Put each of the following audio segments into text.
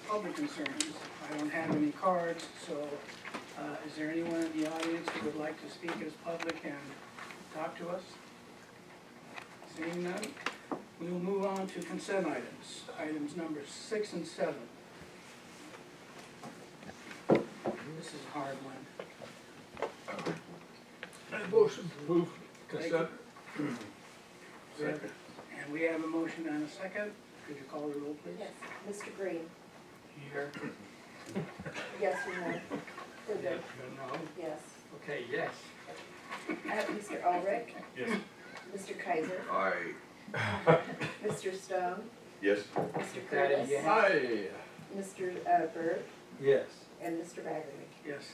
public concerns. I don't have any cards, so is there anyone in the audience who would like to speak as public and talk to us? Seeing none, we will move on to consent items, items number 6 and 7. This is a hard one. Motion to approve consent. Second. And we have a motion and a second. Could you call the roll, please? Yes, Mr. Green. Here. Yes or no? Goodell. No. Yes. Okay, yes. Mr. Ulrich. Yes. Mr. Kaiser. Aye. Mr. Stone. Yes. Mr. Curtis. yes. Aye. Mr. Byrd. Yes. And Mr. Baggerly. Yes.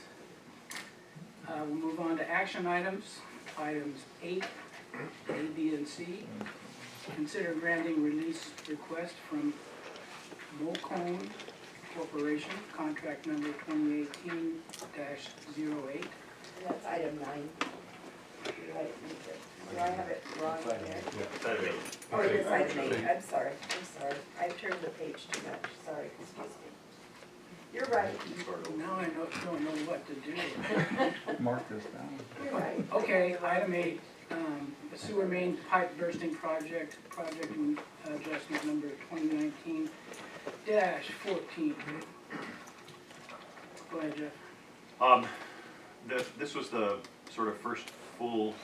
We'll move on to action items. Items 8, A, B, and C. Consider granting release request from Mocone Corporation, contract number 2018-08. And that's item 9. Right. Do I have it wrong there? Oh, it is item 8. I'm sorry. I've turned the page too much. Sorry, excuse me. You're right. Now I don't know what to do. Mark this down. You're right. Okay, item 8, the sewer main pipe bursting project adjustment number 2019-14. Go ahead, Jeff. This was the sort of first full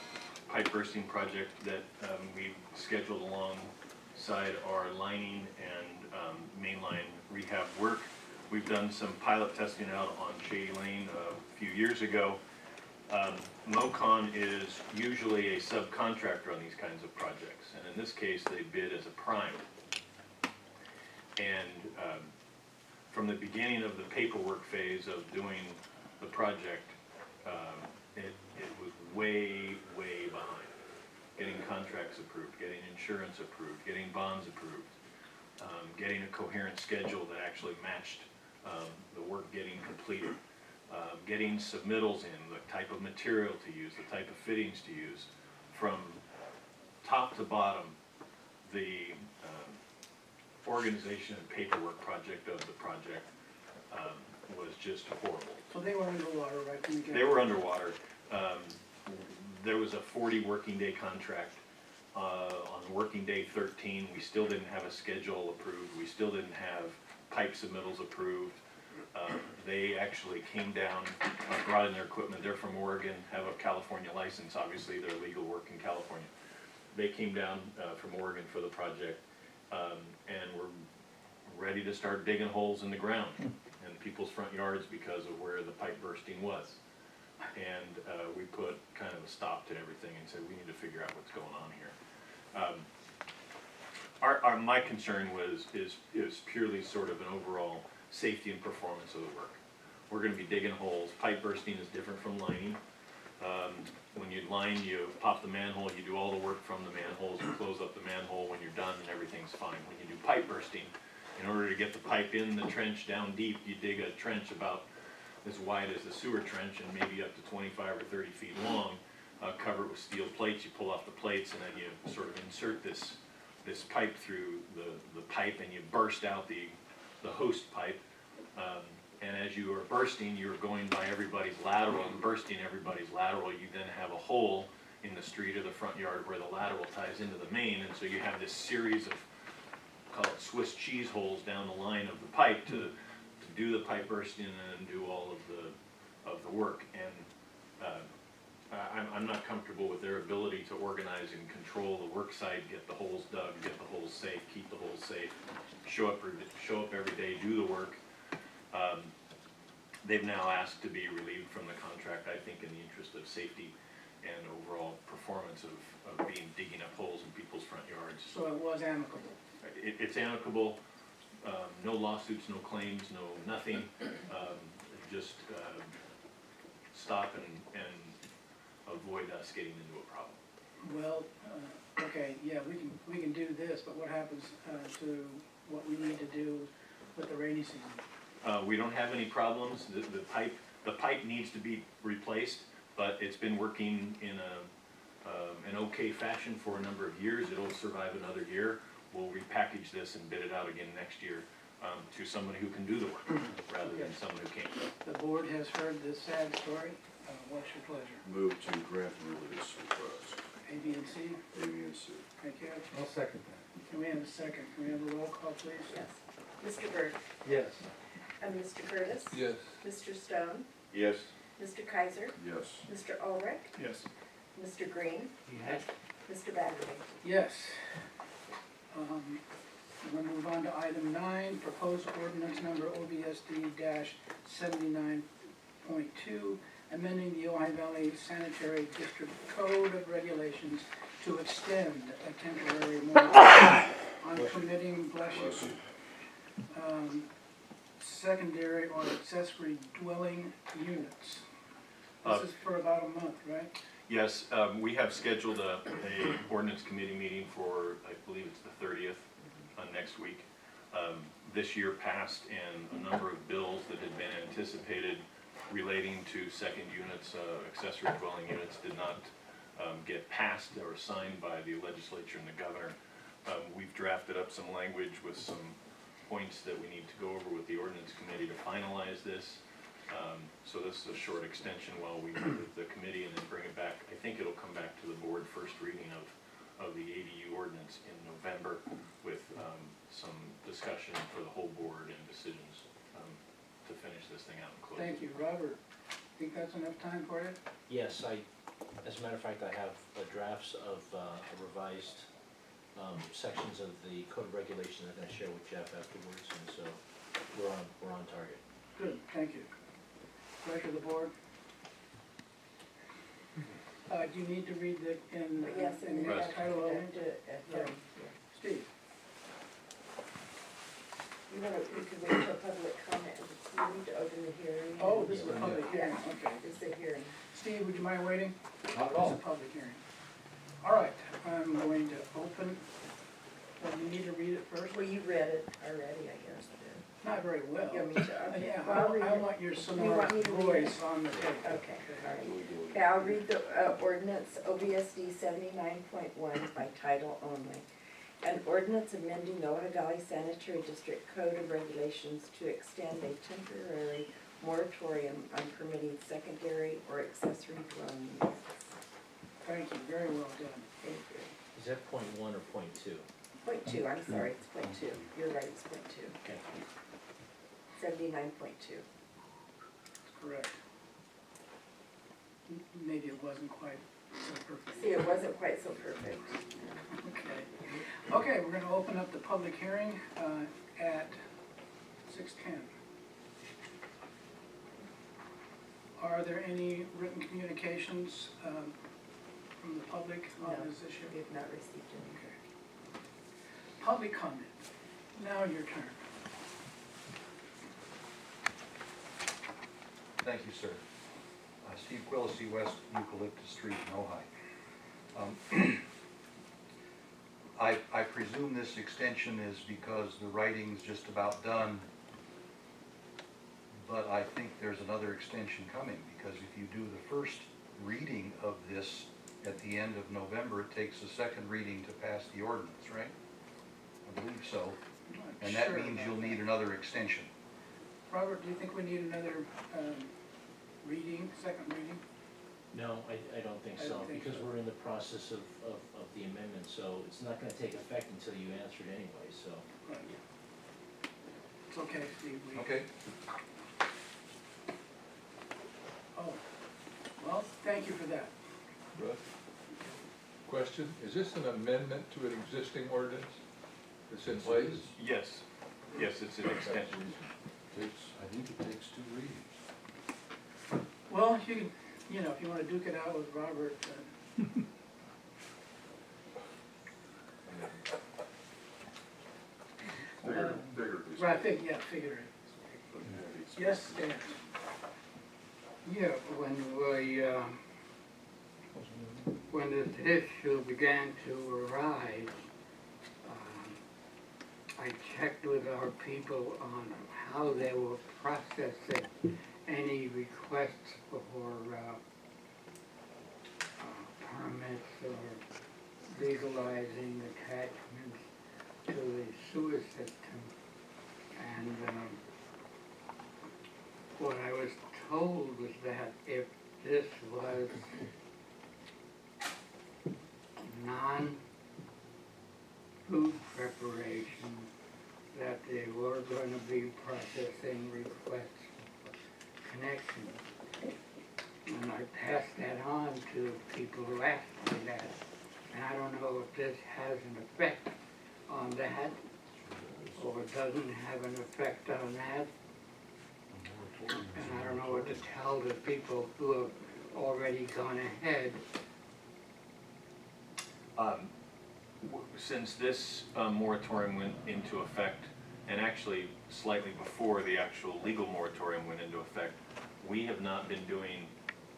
pipe bursting project that we scheduled alongside our lining and mainline rehab work. We've done some pilot testing out on Shady Lane a few years ago. MoCon is usually a subcontractor on these kinds of projects, and in this case they bid as a prime. And from the beginning of the paperwork phase of doing the project, it was way behind. Getting contracts approved, getting insurance approved, getting bonds approved, getting a coherent schedule that actually matched the work getting completed, getting submittals in, the type of material to use, the type of fittings to use. From top to bottom, the organization and paperwork project of the project was just horrible. So they were underwater right from the beginning? They were underwater. There was a 40 working day contract. On working day 13, we still didn't have a schedule approved. We still didn't have pipe submittals approved. They actually came down, brought in their equipment. They're from Oregon, have a California license. Obviously, they're legal work in California. They came down from Oregon for the project and were ready to start digging holes in the ground in people's front yards because of where the pipe bursting was. And we put kind of a stop to everything and said, we need to figure out what's going on here. My concern is purely sort of an overall safety and performance of the work. We're going to be digging holes. Pipe bursting is different from lining. When you line, you pop the manhole, you do all the work from the manholes, you close up the manhole when you're done and everything's fine. When you do pipe bursting, in order to get the pipe in the trench down deep, you dig a trench about as wide as the sewer trench and maybe up to 25 or 30 feet long, cover it with steel plates. You pull off the plates and then you sort of insert this pipe through the pipe and you burst out the host pipe. And as you are bursting, you're going by everybody's lateral and bursting everybody's lateral. You then have a hole in the street or the front yard where the lateral ties into the main, and so you have this series of, call it Swiss cheese holes down the line of the pipe to do the pipe bursting and do all of the work. And I'm not comfortable with their ability to organize and control the work site, get the holes dug, get the holes safe, keep the holes safe, show up every day, do the work. They've now asked to be relieved from the contract, I think in the interest of safety and overall performance of digging up holes in people's front yards. So it was amicable? It's amicable, no lawsuits, no claims, no nothing. Just stop and avoid us getting into a problem. Well, okay, yeah, we can do this, but what happens to what we need to do with the rainy season? We don't have any problems. The pipe needs to be replaced, but it's been working in an okay fashion for a number of years. It'll survive another year. We'll repackage this and bid it out again next year. to somebody who can do the work, rather than someone who can't. The board has heard this sad story. What's your pleasure? Move to grant release request. A, B, and C? A, B, and C. Thank you. I'll second that. Can we have a second? Can we have a roll call, please? Yes. Mr. Byrd? Yes. And Mr. Curtis? Yes. Mr. Stone? Yes. Mr. Kaiser? Yes. Mr. Ulrich? Yes. Mr. Green? Yes. Mr. Batterby? Yes. We'll move on to item 9, proposed ordinance number OBSD-79.2, amending the Ojai Valley Sanitary District Code of Regulations to extend a temporary moratorium on permitting, bless you, secondary or accessory dwelling units. This is for about a month, right? Yes, we have scheduled a ordinance committee meeting for, I believe it's the 30th, next week. This year passed, and a number of bills that had been anticipated relating to second units, accessory dwelling units, did not get passed or signed by the legislature and the governor. We've drafted up some language with some points that we need to go over with the ordinance committee to finalize this. So this is a short extension while we meet with the committee and then bring it back. I think it'll come back to the board first reading of the ADU ordinance in November with some discussion for the whole board and decisions to finish this thing out and close. Thank you. Robert, think that's enough time for you? Yes, as a matter of fact, I have drafts of revised sections of the code of regulations I'm gonna share with Jeff afterwards, and so we're on target. Good, thank you. Pleasure of the board. Do you need to read the, in Yes, the and next title only? Steve? You could wait for public comment, you need to open the hearing. Oh, this is a public hearing, okay. It's a hearing. Steve, would you mind waiting? Not at It's a public hearing. All right, I'm going to open, you need to read it first? Well, you read it already, I guess. Not very well. You want me to? Okay. Yeah, Well, I'll read I it. want your You sonora want me to read it? voice on the tape. Okay, all right. Okay, I'll read the ordinance OBSD 79.1 by title only. An ordinance amending the Ojai Valley Sanitary District Code of Regulations to extend a temporary moratorium on permitting secondary or accessory dwelling units. Thank you, very well done. Thank you. Is that point 1 or point 2? Point 2, I'm sorry, it's point 2. You're right, it's point 2. Okay. 79.2. That's correct. Maybe it wasn't quite so perfect. See, it wasn't quite so perfect. Okay. Okay, we're gonna open up the public hearing at 6:10. Are there any written communications from the public on No. this issue? We have not received any. Okay. Public comment. Now your turn. Thank you, sir. Steve Quillisi, West Eucalyptus Street in Ojai. I presume this extension is because the writing's just about done, but I think there's another extension coming, because if you do the first reading of this at the end of November, it takes a second reading to pass the ordinance, right? I believe so. I'm not And that sure means about you'll that. need another extension. Robert, do you think we need another reading, second reading? No, I don't think I so, don't think because so. we're in the process of the amendment, so it's not gonna take effect until you answer it anyway, so. Right. It's okay, Steve. Okay? Oh, well, thank you for that. Russ? Question, is this an amendment to an existing ordinance that's in place? Yes, yes, it's an extension. I think it takes 2 readings. Well, you can, if you want to duke it out with Robert, Bigger piece. right, figure it. Yes, Dan. Yeah, when this issue began to arise, I checked with our people on how they were processing any requests for permits or legalizing attachments to the sewer system. what I was told was that if this was non-food preparation, that they were gonna be processing requests for connection. And I passed that on to people who asked me that. And I don't know if this has an effect on that, or doesn't have an effect on that. And I don't know what to tell the people who have already gone ahead. Since this moratorium went into effect, and actually slightly before the actual legal moratorium went into effect, we have not been doing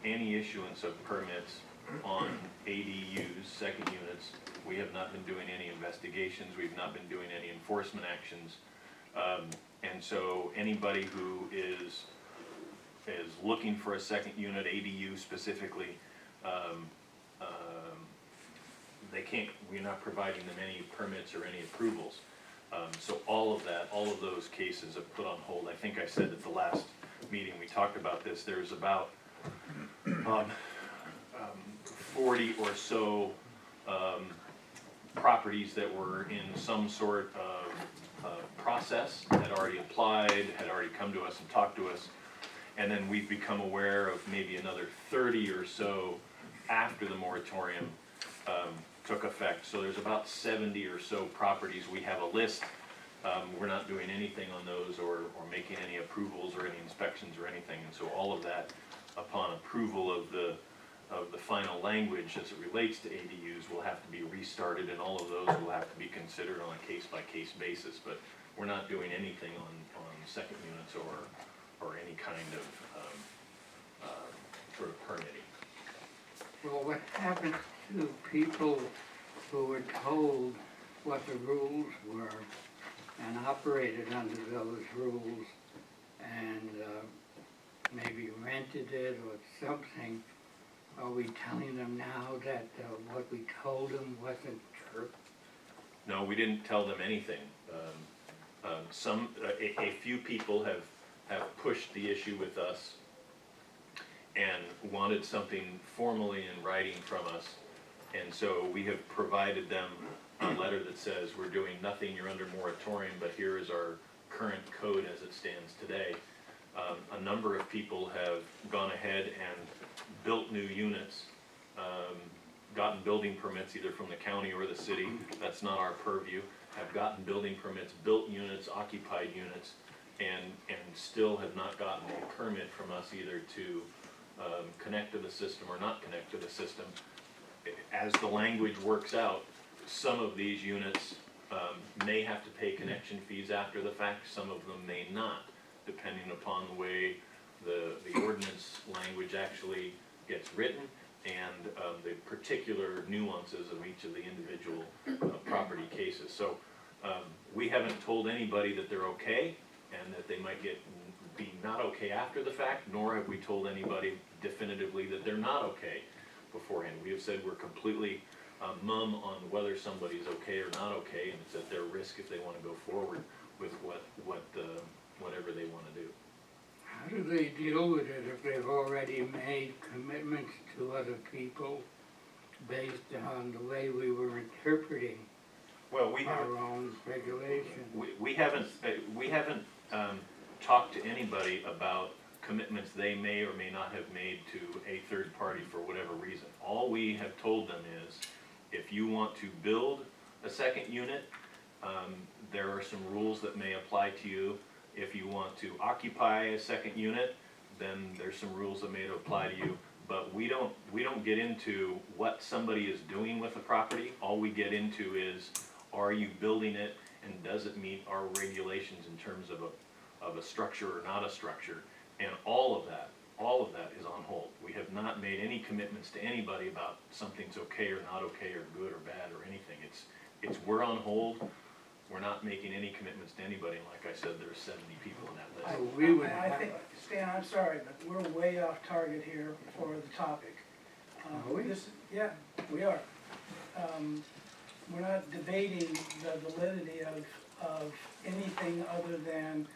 any issuance of permits on ADUs, second units. We have not been doing any investigations, we've not been doing any enforcement actions. And so anybody who is looking for a second unit, ADU specifically, they can't, we're not providing them any permits or any approvals. So all of those cases have put on hold. I think I said at the last meeting we talked about this, there's about 40 or so properties that were in some sort of process, had already applied, had already come to us and talked to us. And then we've become aware of maybe another 30 or so after the moratorium took effect. So there's about 70 or so properties. We have a list. We're not doing anything on those or making any approvals or any inspections or anything. And so all of that, upon approval of the final language as it relates to ADUs, will have to be restarted, and all of those will have to be considered on a case-by-case basis. But we're not doing anything on second units or any kind of sort of permitting. Well, what happens to people who were told what the rules were and operated under those rules and maybe rented it or something? Are we telling them now that what we told them wasn't true? No, we didn't tell them anything. A few people have pushed the issue with us and wanted something formally in writing from us. And so we have provided them a letter that says, we're doing nothing, you're under moratorium, but here is our current code as it stands today. A number of people have gone ahead and built new units, gotten building permits either from the county or the city, that's not our purview, have gotten building permits, built units, occupied units, and still have not gotten a permit from us either to connect to the system or not connect to the system. As the language works out, some of these units may have to pay connection fees after the fact, some of them may not, depending upon the way the ordinance language actually gets written and the particular nuances of each of the individual property cases. So we haven't told anybody that they're okay and that they might be not okay after the fact, nor have we told anybody definitively that they're not okay beforehand. We have said we're completely mum on whether somebody's okay or not okay, and it's at their risk if they want to go forward with whatever they want to do. How do they deal with it if they've already made commitments to other people based on the way we were interpreting Well, we have. our own regulations? We haven't talked to anybody about commitments they may or may not have made to a third party for whatever reason. All we have told them is, if you want to build a second unit, there are some rules that may apply to you. If you want to occupy a second unit, then there's some rules that may apply to you. But we don't get into what somebody is doing with a property. All we get into is, are you building it, and does it meet our regulations in terms of a structure or not a structure? And all of that is on hold. We have not made any commitments to anybody about something's okay or not okay or good or bad or anything. It's we're on hold. We're not making any commitments to anybody. And like I said, there's 70 people in that list. I think, Stan, I'm sorry, but we're way off target here for the topic. Are we? Yeah, we are. We're not debating the validity of anything other than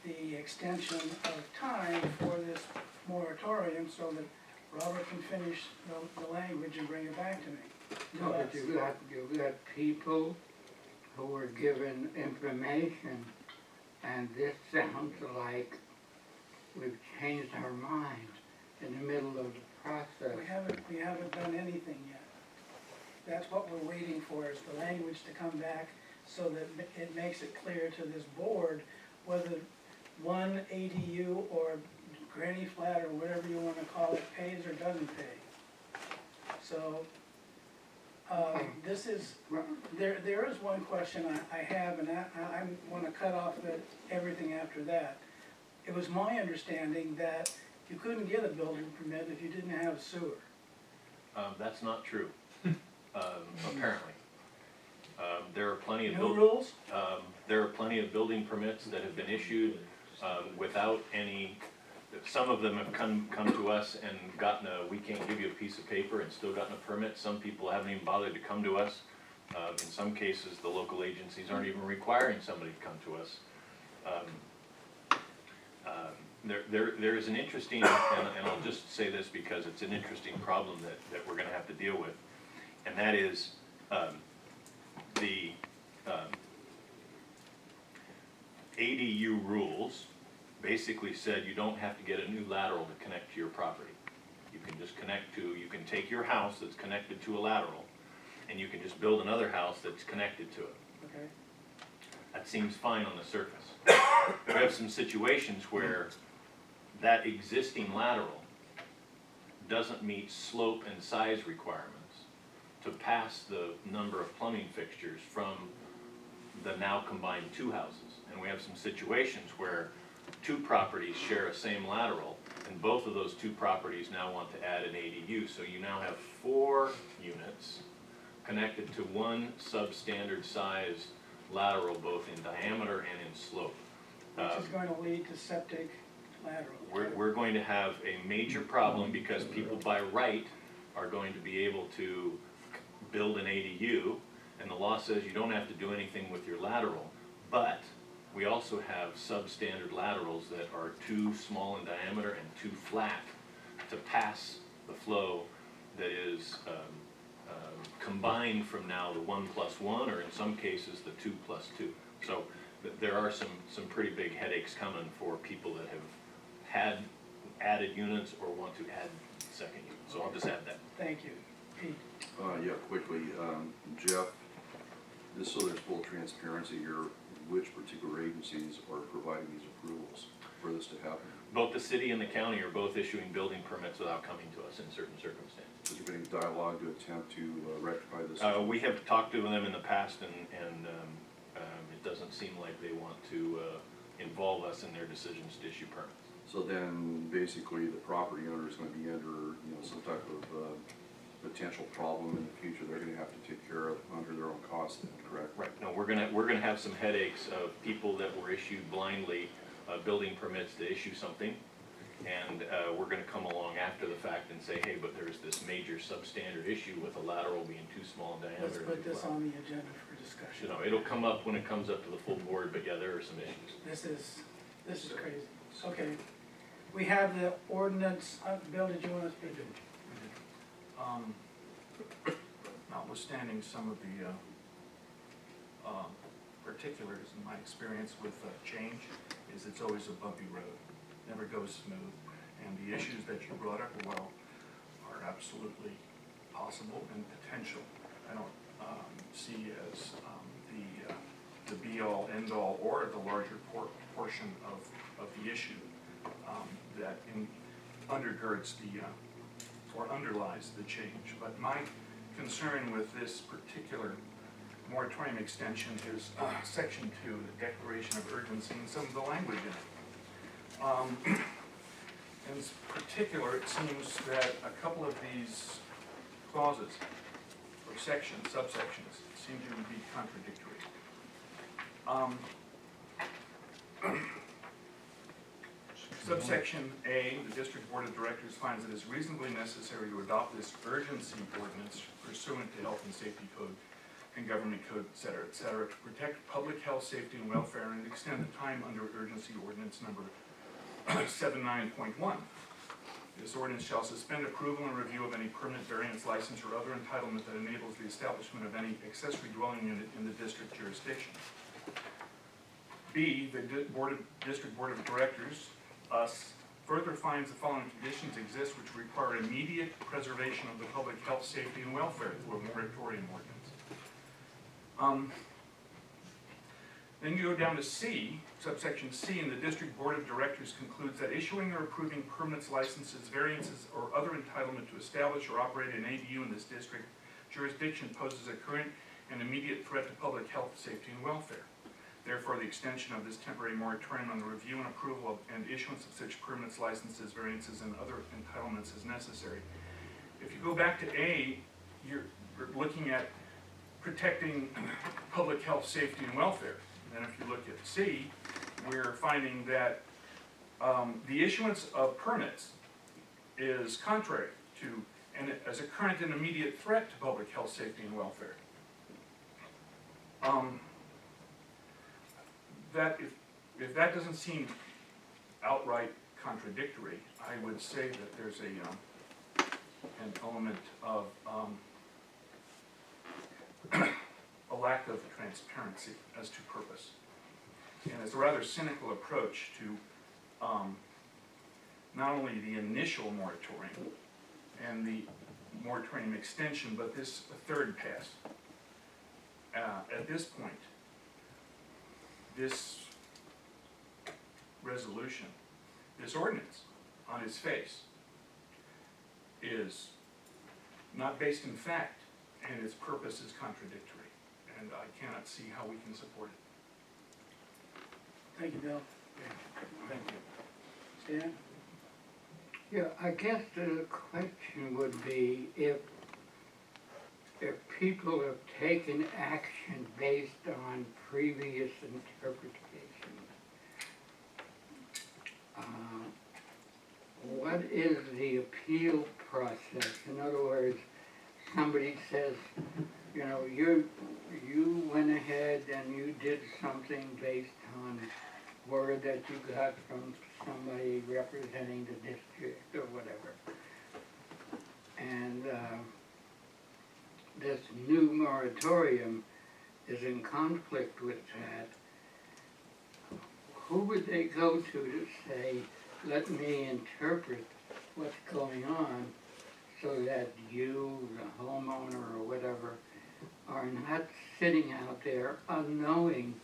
the extension of time for this moratorium so that Robert can finish the language and bring it back to me. No, but you got people who were given information, and this sounds like we've changed our minds in the middle of the process. We haven't done anything yet. That's what we're waiting for, is the language to come back so that it makes it clear to this board whether one ADU or granny flat or whatever you wanna call it pays or doesn't pay. So, this is, there is one question I have, and I wanna cut off everything after that. It was my understanding that you couldn't get a building permit if you didn't have sewer. That's not true, apparently. There are plenty of New rules? there are plenty of building permits that have been issued without any, some of them have come to us and gotten we can't give you a piece of paper and still gotten a permit. Some people haven't even bothered to come to us. In some cases, the local agencies aren't even requiring somebody to come to us. There is an interesting, and I'll just say this because it's an interesting problem that we're gonna have to deal with, and that is the ADU rules basically said you don't have to get a new lateral to connect to your property. You can just you can take your house that's connected to a lateral, and you can just build another house that's connected to it. Okay. That seems fine on the surface. We have some situations where that existing lateral doesn't meet slope and size requirements to pass the number of plumbing fixtures from the now combined two houses. And we have some situations where two properties share a same lateral, and both of those two properties now want to add an ADU. So you now have 4 units connected to one substandard sized lateral, both in diameter and in slope. Which is going to lead to septic laterals. We're going to have a major problem because people by right are going to be able to build an ADU, and the law says you don't have to do anything with your lateral, but we also have substandard laterals that are too small in diameter and too flat to pass the flow that is combined from now the 1+1, or in some cases the 2+2. So there are some pretty big headaches coming for people that have had added units or want to add second units. So I'll just add that. Thank you. Pete? Yeah, quickly, Jeff, just so there's full transparency here, which particular agencies are providing these approvals for this to happen? Both the city and the county are both issuing building permits without coming to us in certain circumstances. Has there been any dialogue to attempt to rectify this? We have talked to them in the past, and it doesn't seem like they want to involve us in their decisions to issue permits. So then, basically, the property owner is gonna be under, some type of potential problem in the future they're gonna have to take care of under their own cost then, correct? Right, no, we're gonna have some headaches of people that were issued blindly building permits to issue something, and we're gonna come along after the fact and say, hey, but there's this major substandard issue with a lateral being too small in diameter. Let's put this on the agenda for discussion. You know, it'll come up when it comes up to the full board, but yeah, there are some issues. This is crazy. Okay. We have the ordinance, Bill, did you want to speak to it? Notwithstanding some of the particulars in my experience with change, is it's always a bumpy road, never goes smooth, and the issues that you brought up are absolutely possible and potential. I don't see as the be-all, end-all, or the larger portion of the issue that undergirds or underlies the change. But my concern with this particular moratorium extension is Section 2, the Declaration of Urgency, and some of the language in it. In particular, it seems that a couple of these clauses, or subsections, seem to be contradictory. Subsection A, the District Board of Directors finds it is reasonably necessary to adopt this urgency ordinance pursuant to Health and Safety Code and government code, et cetera, to protect public health, safety, and welfare, and extend the time under urgency ordinance number 79.1. This ordinance shall suspend approval and review of any permanent variance license or other entitlement that enables the establishment of any accessory dwelling unit in the district jurisdiction. B, the District Board of Directors, further finds the following conditions exist which require immediate preservation of the public health, safety, and welfare through a moratorium ordinance. Then you go down to C, subsection C, and the District Board of Directors concludes that issuing or approving permits, licenses, variances, or other entitlement to establish or operate an ADU in this district jurisdiction poses a current and immediate threat to public health, safety, and welfare. Therefore, the extension of this temporary moratorium on the review and approval of, and issuance of such permits, licenses, variances, and other entitlements is necessary. If you go back to A, you're looking at protecting public health, safety, and welfare. And then if you look at C, we're finding that the issuance of permits is contrary to, and as a current and immediate threat to public health, safety, and welfare. That if that doesn't seem outright contradictory, I would say that there's an element of a lack of transparency as to purpose. And it's a rather cynical approach to not only the initial moratorium and the moratorium extension, but this third pass. At this point, this resolution, this ordinance on its face is not based in fact, and its purpose is contradictory, and I cannot see how we can support it. Thank you, Bill. Thank you. Stan? Yeah, I guess the question would be if people have taken action based on previous interpretations, what is the appeal process? In other words, somebody says, you know, you went ahead and you did something based on word that you got from somebody representing the district or whatever. And this new moratorium is in conflict with that. Who would they go to say, let me interpret what's going on so that you, the homeowner or whatever, are not sitting out there unknowing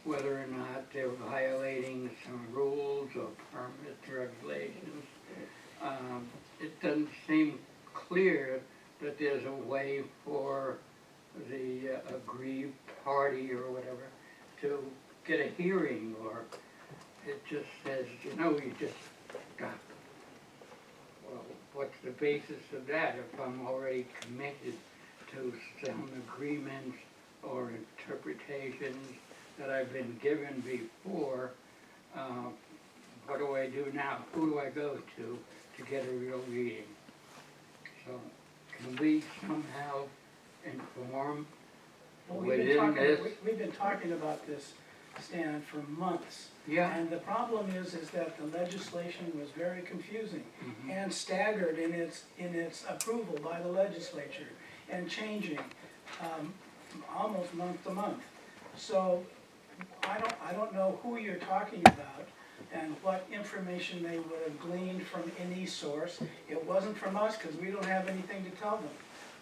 whether or not they're violating some rules or permits, regulations. It doesn't seem clear that there's a way for the aggrieved party or whatever to get a hearing, or it just says, you know, you just got, well, what's the basis of that if I'm already committed to some agreements or interpretations that I've been given before? What do I do now? Who do I go to get a real reading? So can we somehow inform Well, within this? we've been talking about this, Stan, for months. Yeah. And the problem is that the legislation was very confusing and staggered in its approval by the legislature and changing almost month to month. So I don't know who you're talking about and what information they would have gleaned from any source. It wasn't from us because we don't have anything to tell them.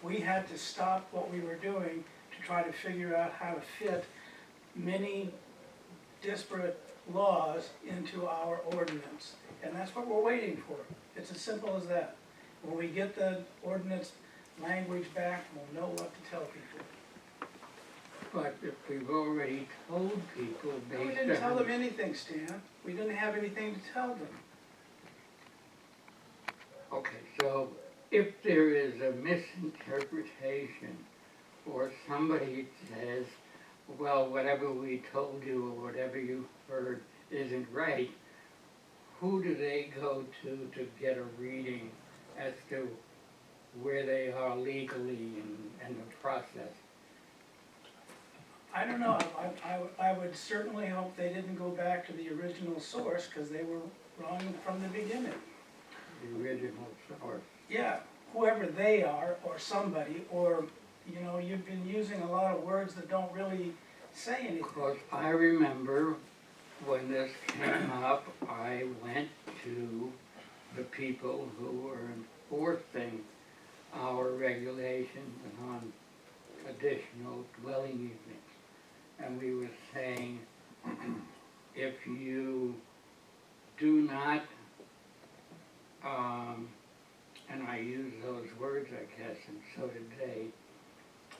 We had to stop what we were doing to try to figure out how to fit many disparate laws into our ordinance. And that's what we're waiting for. It's as simple as that. When we get the ordinance language back, we'll know what to tell people. But if we've already told people based No, on... we didn't tell them anything, Stan. We didn't have anything to tell them. Okay, so if there is a misinterpretation or somebody says, well, whatever we told you or whatever you heard isn't right, who do they go to get a reading as to where they are legally in the process? I don't know, I would certainly hope they didn't go back to the original source, because they were wrong from the beginning. The original source. Yeah, whoever they are, or somebody, or, you know, you've been using a lot of words that don't really say anything. Of course, I remember when this came up, I went to the people who were enforcing our regulations on additional dwelling units. And we were saying, if you do not, and I use those words, I guess, and so did they,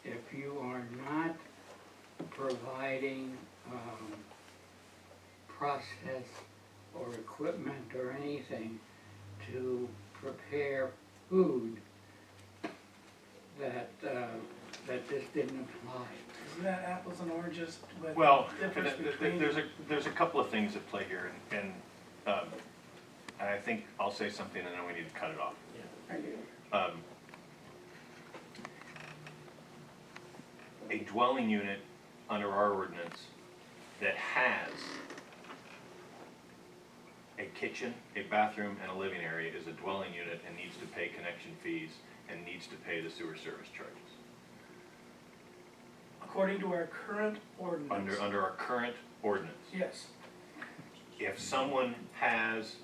if you are not providing process or equipment or anything to prepare food, that this didn't apply. Isn't that apples and oranges with Well, the difference between? there's a couple of things at play here, and I think I'll say something and then we need to cut it off. A dwelling unit under our ordinance that has a kitchen, a bathroom, and a living area is a dwelling unit and needs to pay connection fees and needs to pay the sewer service charges. According to our current ordinance. Under our current ordinance. Yes. If someone has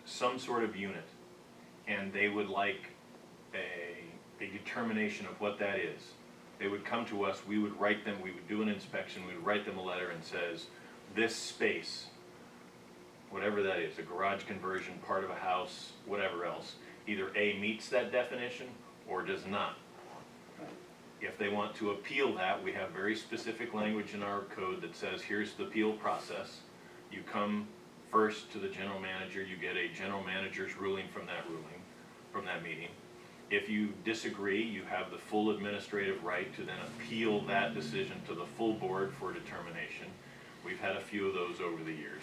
some sort of unit and they would like a determination of what that is, they would come to us, we would write them, we would do an inspection, we would write them a letter and says, this space, whatever that is, a garage conversion, part of a house, whatever else, either A, meets that definition or does not. If they want to appeal that, we have very specific language in our code that says, here's the appeal process. You come first to the general manager, you get a general manager's ruling from that meeting. If you disagree, you have the full administrative right to then appeal that decision to the full board for determination. We've had a few of those over the years.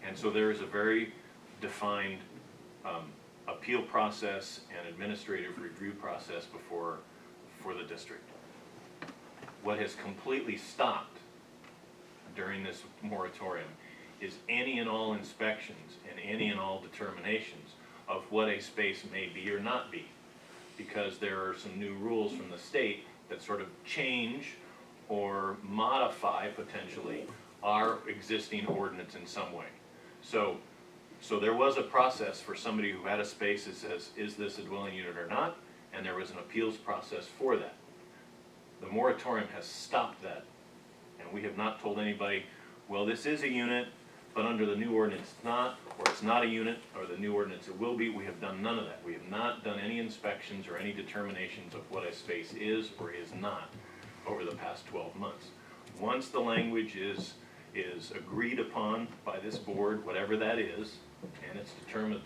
And so there is a very defined appeal process and administrative review process for the district. What has completely stopped during this moratorium is any and all inspections and any and all determinations of what a space may be or not be, because there are some new rules from the state that sort of change or modify potentially our existing ordinance in some way. So there was a process for somebody who had a space that says, is this a dwelling unit or not? And there was an appeals process for that. The moratorium has stopped that, and we have not told anybody, well, this is a unit, but under the new ordinance it's not, or it's not a unit, or the new ordinance it will be. We have done none of that. We have not done any inspections or any determinations of what a space is or is not over the past 12 months. Once the language is agreed upon by this board, whatever that is, and it's determined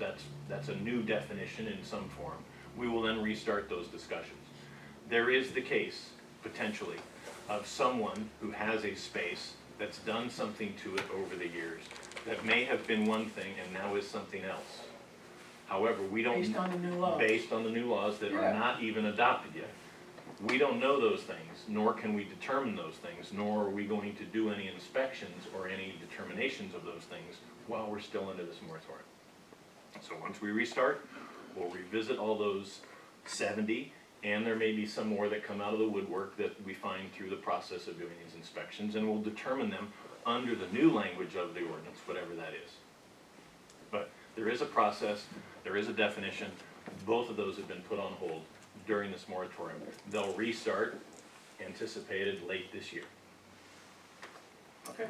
that's a new definition in some form, we will then restart those discussions. There is the case, potentially, of someone who has a space that's done something to it over the years that may have been one thing and now is something else. However, we don't... Based on the new laws. Based on the new laws that Yeah. are not even adopted yet. We don't know those things, nor can we determine those things, nor are we going to do any inspections or any determinations of those things while we're still under this moratorium. So once we restart, we'll revisit all those 70, and there may be some more that come out of the woodwork that we find through the process of doing these inspections, and we'll determine them under the new language of the ordinance, whatever that is. But there is a process, there is a definition. Both of those have been put on hold during this moratorium. They'll restart, anticipated late this year. Okay.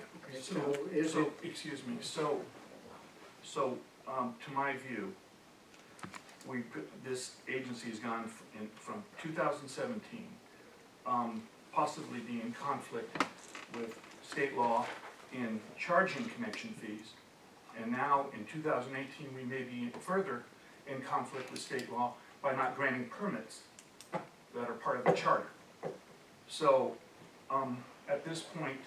Excuse me, so, to my view, this agency has gone from 2017, possibly being in conflict with state law in charging connection fees, and now in 2018, we may be further in conflict with state law by not granting permits that are part of the charter. So, at this point,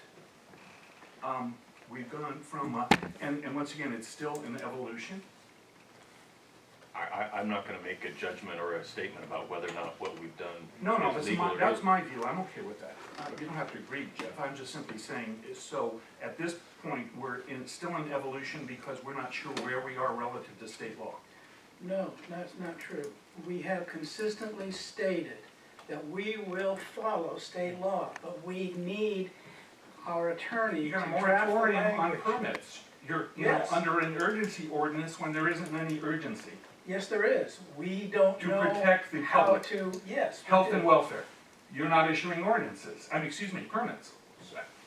we've gone from, and once again, it's still in evolution. I'm not gonna make a judgment or a statement about whether or not what we've done No, is that's legal my, or that's illegal. my view, I'm okay with that. You don't have to agree, Jeff, I'm just simply saying, so at this point, we're still in evolution because we're not sure where we are relative to state law. No, that's not true. We have consistently stated that we will follow state law, but we need our attorney You to got a draft the moratorium on language. permits. You're, you know, Yes. under an urgency ordinance when there isn't any urgency. Yes, there is. We don't To know protect the how public. to, yes. we Health do. and welfare. You're not issuing ordinances, permits.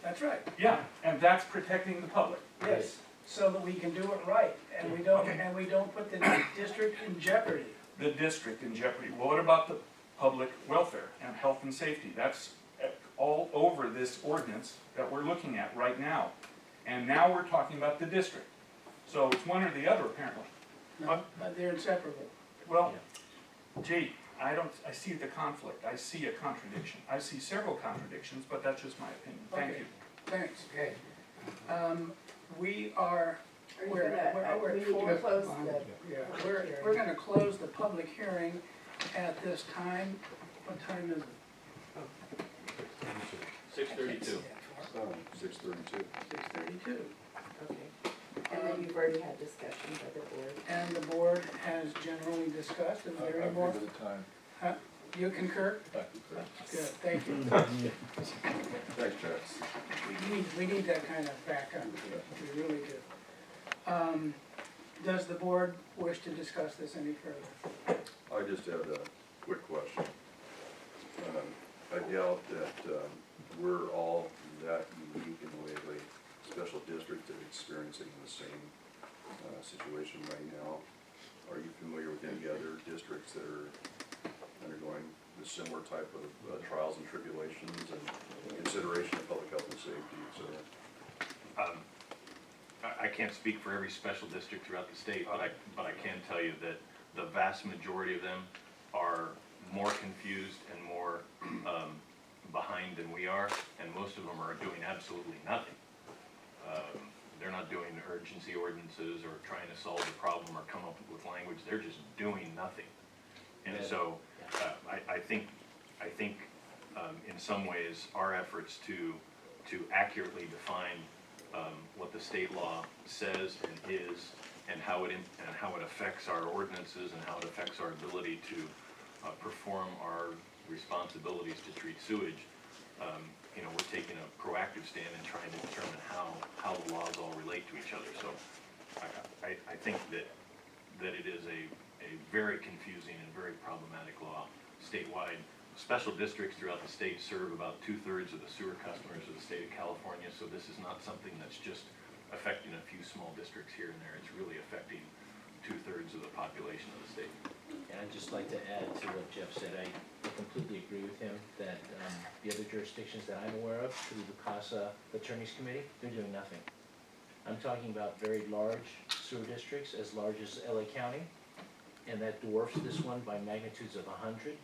That's right, Yeah, and that's protecting the public. yes, so that we can do it right, and we don't, Okay. and we don't put the district in jeopardy. The district in jeopardy. Well, what about the public welfare and health and safety? That's all over this ordinance that we're looking at right now. And now we're talking about the district. So it's one or the other, apparently. No, but they're inseparable. Well, gee, I see the conflict. I see a contradiction. I see several contradictions, but that's just my opinion. Thank Okay. you. Thanks. Okay. We are, Are you we're we at need to 4. close Um, the, Yeah. We're gonna close the public hearing at this time. What time is it? 6:32. 6:32. 6:32. Okay. and then you've already had discussion by the board. And the board has generally discussed, is there I any more? agree with the time. You concur? I concur. Good, thank you. Thanks, Jeff. We need that kind of backup, we really do. Does the board wish to discuss this any further? I just had a quick question. I doubt that we're all that unique in the way of a special district that experiencing the same situation right now. Are you familiar with any other districts that are undergoing the similar type of trials and tribulations and consideration of public health and safety, et cetera? I can't speak for every special district throughout the state, but I can tell you that the vast majority of them are more confused and more behind than we are, and most of them are doing absolutely nothing. They're not doing urgency ordinances or trying to solve the problem or come up with language, they're just doing nothing. And so, I think in some ways, our efforts to accurately define what the state law says and is, and how it affects our ordinances and how it affects our ability to perform our responsibilities to treat sewage. We're taking a proactive stand and trying to determine how the laws all relate to each other. So I think that it is a very confusing and very problematic law statewide. Special districts throughout the state serve about 2/3 of the sewer customers of the state of California, so this is not something that's just affecting a few small districts here and there. It's really affecting 2/3 of the population of the state. And I'd just like to add to what Jeff said, I completely agree with him that the other jurisdictions that I'm aware of, through the CASA Attorneys Committee, they're doing nothing. I'm talking about very large sewer districts, as large as LA County, and that dwarfs this one by magnitudes of 100.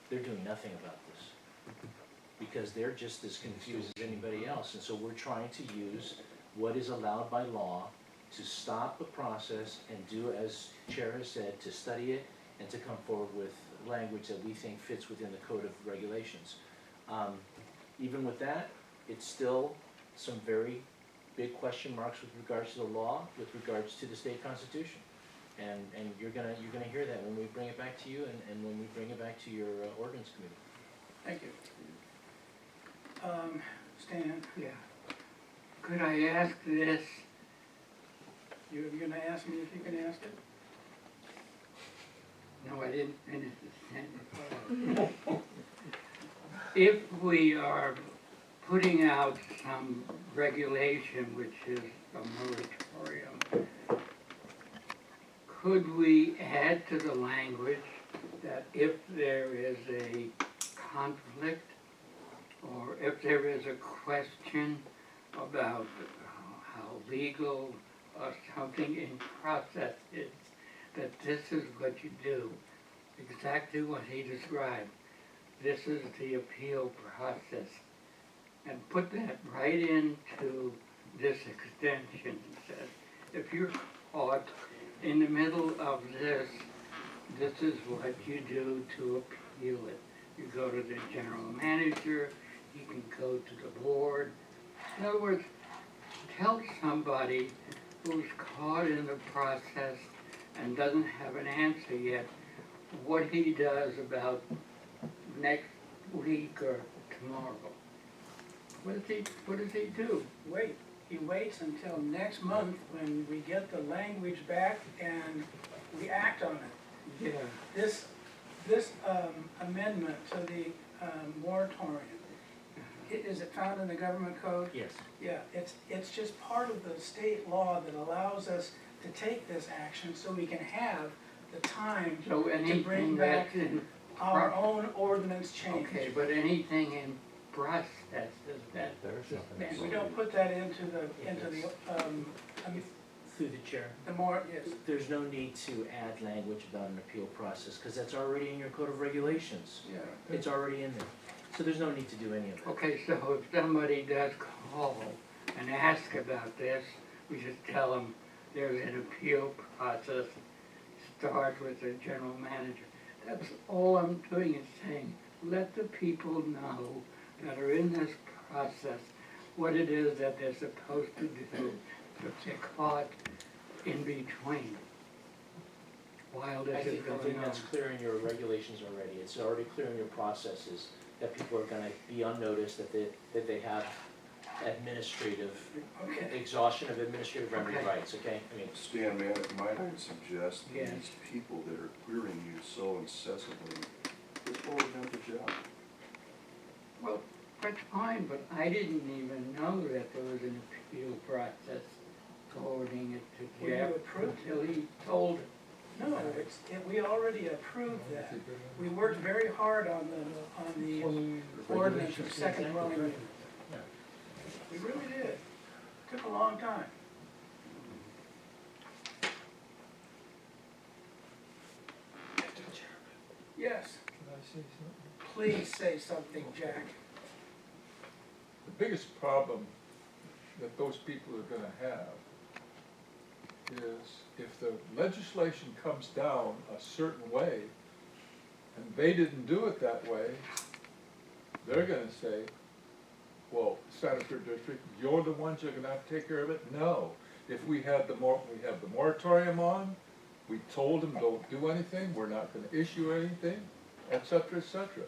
They're doing nothing about this, because they're just as confused as anybody else. And so we're trying to use what is allowed by law to stop the process and do, as Chair has said, to study it and to come forward with language that we think fits within the code of regulations. Even with that, it's still some very big question marks with regards to the law, with regards to the state constitution. And you're gonna hear that when we bring it back to you and when we bring it back to your ordinance committee. Thank you. Stan, Yeah. Could I ask this? you're gonna ask me if you can ask it? No, I didn't finish the sentence. If we are putting out some regulation, which is a moratorium, could we add to the language that if there is a conflict, or if there is a question about how legal or something in process is, that this is what you do, exactly what he described. This is the appeal process. And put that right into this extension. It says, if you're caught in the middle of this this is what you do to appeal it. You go to the general manager, you can go to the board. In other words, tell somebody who's caught in the process and doesn't have an answer yet, what he does about next week or tomorrow. What does he do? Wait, he waits until next month when we get the language back and we act on it. Yeah. This amendment to the moratorium, is it found in the government code? Yes. Yeah, it's just part of the state law that allows us to take this action so we can have the time So to bring anything back that's in, our own ordinance change. okay, but anything in process, does that? And we don't put that into the, Through the chair. the more, yes, There's no need to add language about an appeal process, because that's already in your code of regulations. yeah. It's already in there. So there's no need to do any of it. Okay, so if somebody does call and ask about this, we just tell them there's an appeal process, start with the general manager. That's all I'm doing is saying, let the people know that are in this process what it is that they're supposed to do if they're caught in between while I this is think going on. that's clear in your regulations already. It's already clear in your processes that people are gonna be on notice, that they have administrative, Okay, exhaustion of administrative remedy Okay. rights, okay? I mean, Stan, may I suggest that Yes. these people that are querying you so incessantly, just forward them the job. Well, that's fine, but I didn't even know that there was an appeal process forwarding it to Well, you Jeff approved it. until he told it. no, we already approved that. We worked very hard on the ordinance of second dwelling unit. We really did. Took a long time. Yes, Can I say something? please say something, Jack. The biggest problem that those people are gonna have is if the legislation comes down a certain way and they didn't do it that way, they're gonna say, well, Senator District, you're the ones that are gonna have to take care of it? No. If we have the moratorium on, we told them don't do anything, we're not gonna issue anything, et cetera, et cetera.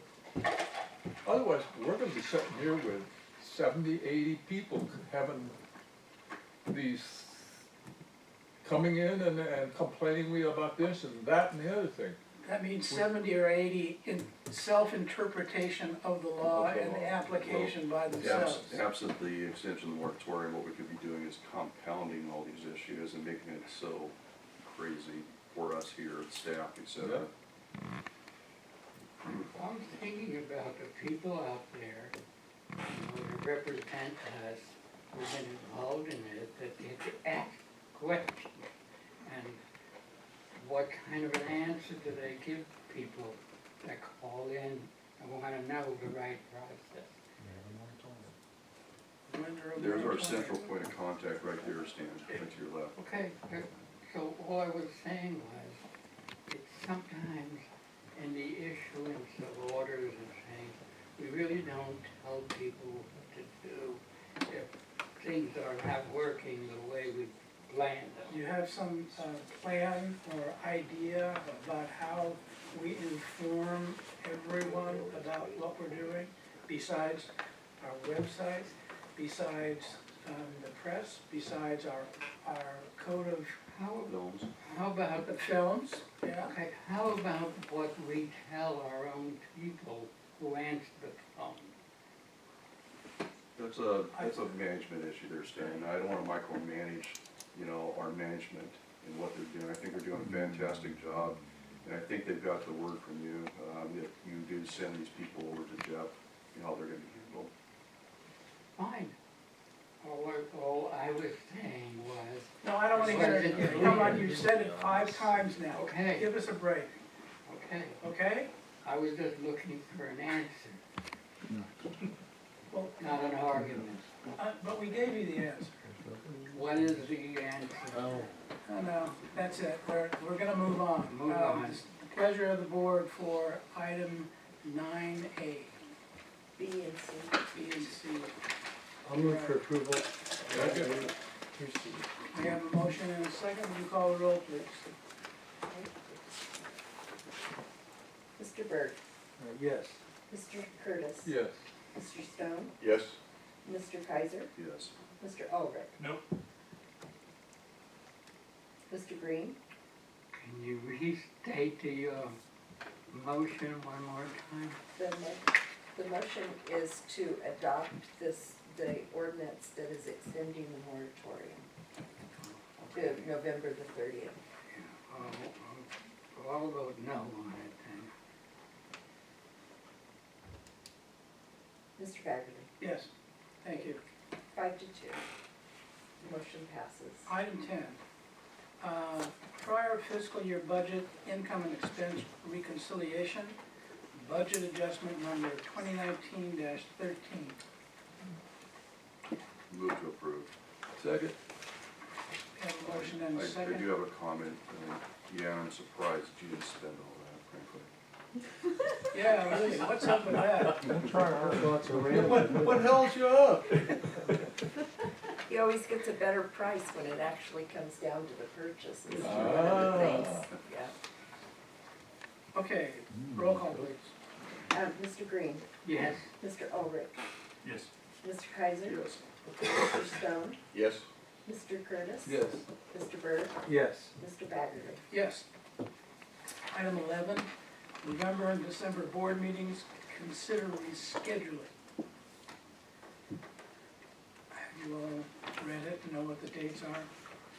Otherwise, we're gonna be sitting here with 70, 80 people having these, coming in and complaining about this and that and the other thing. That means 70 or 80 in self-interpretation of the law Of the and law. application by themselves. Absent the extension of the moratorium, what we could be doing is compounding all these issues and making it so crazy for us here, staff, et cetera. I'm thinking about the people out there, you know, that represent us, who've been involved in it, that they have to ask questions. And what kind of an answer do they give people that call in and wanna know the right process? When they're There's our moratorium. central point of contact right there, Stan, right to your left. Okay, so all I was saying was, it's sometimes in the issuance of orders and things, we really don't tell people what to do if things are not working the way we planned them. Do you have some plan or idea about how we inform everyone about what we're doing, besides our website, besides the press, besides our code of Films. How about, the films? Yeah, okay, how about what we tell our own people who answer the phone? That's a management issue there, Stan. I don't wanna micromanage, you know, our management and what they're doing. I think they're doing a fantastic job. And I think they've got the word from you, that you do send these people over to Jeff, you know, how they're gonna be handled. Fine. All I was saying was, no, I don't wanna hear it again. Come on, you said it 5 times now. Okay. Give us a break, okay, okay? I was just looking for an answer, Well, not an argument. but we gave you the answer. What is the answer? oh, No, that's it. We're gonna move on. Move on. The pleasure of the board for item 9A, B and C. B and C. I'll move for approval. Second. We have a motion and a second. Will you call the roll, please? Mr. Byrd, Yes. Mr. Curtis. Yes. Mr. Stone, Yes. Mr. Kaiser, Yes. Mr. Ulrich, Nope. Mr. Green, Can you restate the, motion one more time? the motion is to adopt the ordinance that is extending the moratorium to November the 30th. I'll vote no on it then. Mr. Bagley, Yes, thank you. 5-2. Motion passes. Item 10, prior fiscal year budget, income and expense reconciliation, budget adjustment number 2019-13. Move to approve. Second. We have a motion and a I second. do have a comment. Yeah, I'm surprised that you didn't spend all that, frankly. Yeah, really, what's up with that? I'm trying our thoughts around. What held you up? He always gets a better price when it actually comes down to the purchase instead of other things. Yeah. Okay, roll call, please. Mr. Green, Yes. Mr. Ulrich, Yes. Mr. Kaiser, Yes. Mr. Stone, Yes. Mr. Curtis. Yes. Mr. Byrd, Yes. Mr. Bagley. Yes. Item 11, November and December board meetings, consider rescheduling. Have you all read it and know what the dates are?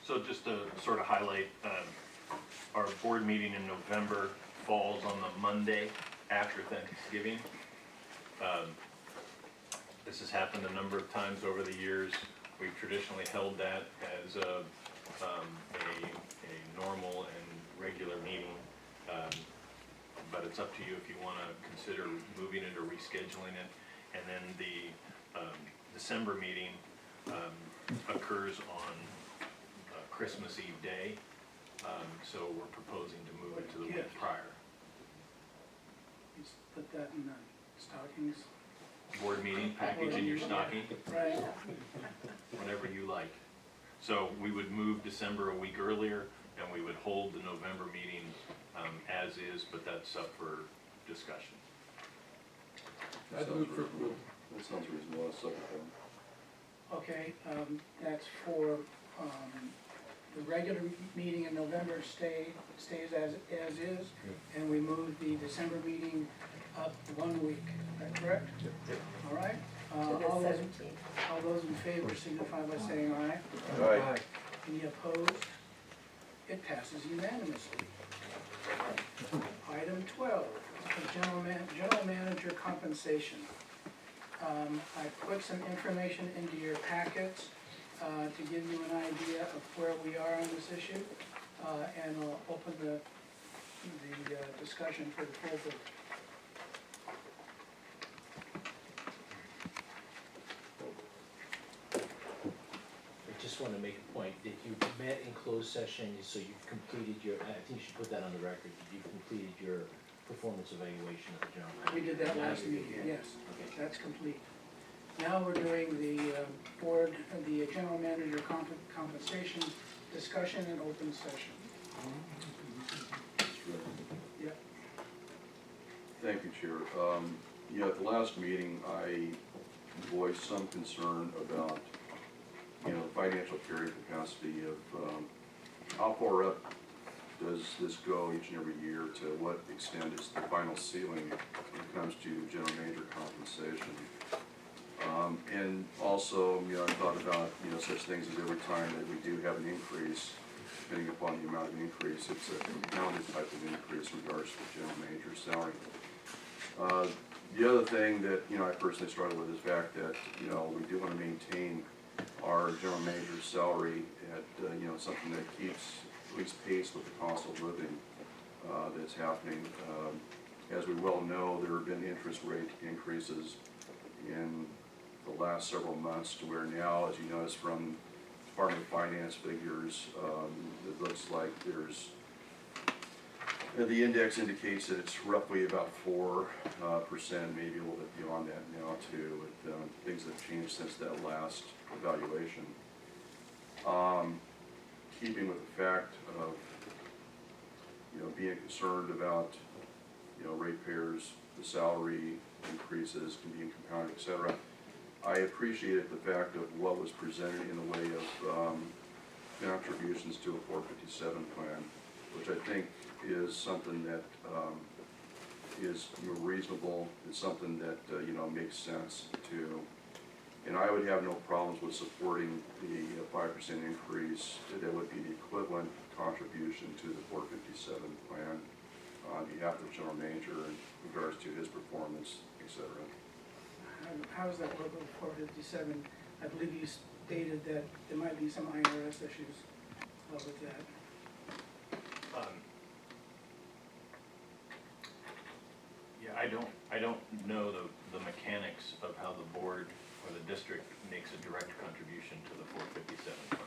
So just to sort of highlight, our board meeting in November falls on the Monday after Thanksgiving. This has happened a number of times over the years. We've traditionally held that as a normal and regular meeting. But it's up to you if you want to consider moving it or rescheduling it. And then the December meeting occurs on Christmas Eve day, so we're proposing to move it to the week prior. Just put that in the stockings. Board meeting, package in your stocking, Right. whatever you like. So we would move December a week earlier, and we would hold the November meeting as is, but that's up for discussion. I'd move for approval. That sounds reasonable. I'll second that. Okay, that's for, the regular meeting in November stays as is, and we move the December meeting up 1 week, is that correct? All right? To the All 17th. those in favor signify by saying aye. Aye. Any opposed? It passes unanimously. Item 12, general manager compensation. I put some information into your packets to give you an idea of where we are on this issue, and I'll open the discussion for the full board. I just want to make a point, that you met in closed session, so you've completed your, I think you should put that on the record, that you've completed your performance evaluation of the general manager. We did that Now last you're meeting, good. yes, Okay. that's complete. Now we're doing the board, the general manager compensation discussion in open session. Yep. Thank you, Chair. Yeah, at the last meeting, I voiced some concern about, the financial carrying capacity of, how far up does this go each and every year? To what extent is the final ceiling when it comes to general manager compensation? And also, I thought about, such things as every time that we do have an increase, depending upon the amount of increase, it's a compounded type of increase in regards to the general manager's salary. The other thing that, I personally struggle with is the fact that, we do want to maintain our general manager's salary at, something that keeps at least pace with the cost of living that's happening. As we well know, there have been interest rate increases in the last several months to where now, as you notice from Department of Finance figures, it looks like there's The index indicates that it's roughly about 4%, maybe a little bit beyond that now too, with things that have changed since that last evaluation. Keeping with the fact of, being concerned about, ratepayers, the salary increases can be compounded, et cetera. I appreciated the fact of what was presented in the way of contributions to a 457 plan, which I think is something that is reasonable, it's something that, makes sense to, and I would have no problems with supporting the 5% increase that would be the equivalent contribution to the 457 plan on behalf of the general manager in regards to his performance, et cetera. How does that work with 457? I believe you stated that there might be some IRS issues with that. Yeah, I don't know the mechanics of how the board or the district makes a direct contribution to the 457 fund,